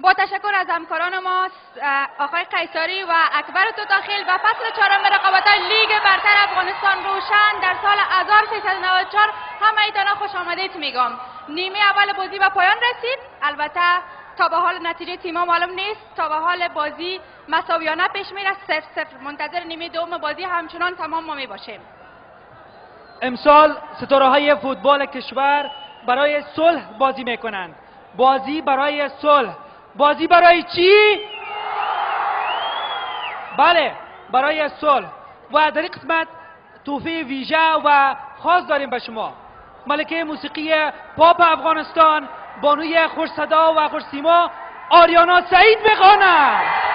با تشکر از همکاران ما آقای قیصاری و اکبر توتاخیل و فصل چهارم رقابت‌های لیگ برتر افغانستان روشن در سال 1394 همه ایتانا خوش آمدید میگم. نیمه اول بازی به پایان رسید. البته تا به حال نتیجه تیم‌ها معلوم نیست. تا به حال بازی مساویانه پیش میره 0-0. منتظر نیمه دوم بازی همچنان تمام ما میباشیم. امسال ستاره‌های فوتبال کشور برای صلح بازی میکنند. بازی برای صلح. بازی برای چی؟ بله، برای صلح. و در این قسمت تحفه ویژه و خاص داریم به شما. ملکه موسیقی پاپ افغانستان، بانوی خوش صدا و خوش سیما آریانا سعید بخوانند.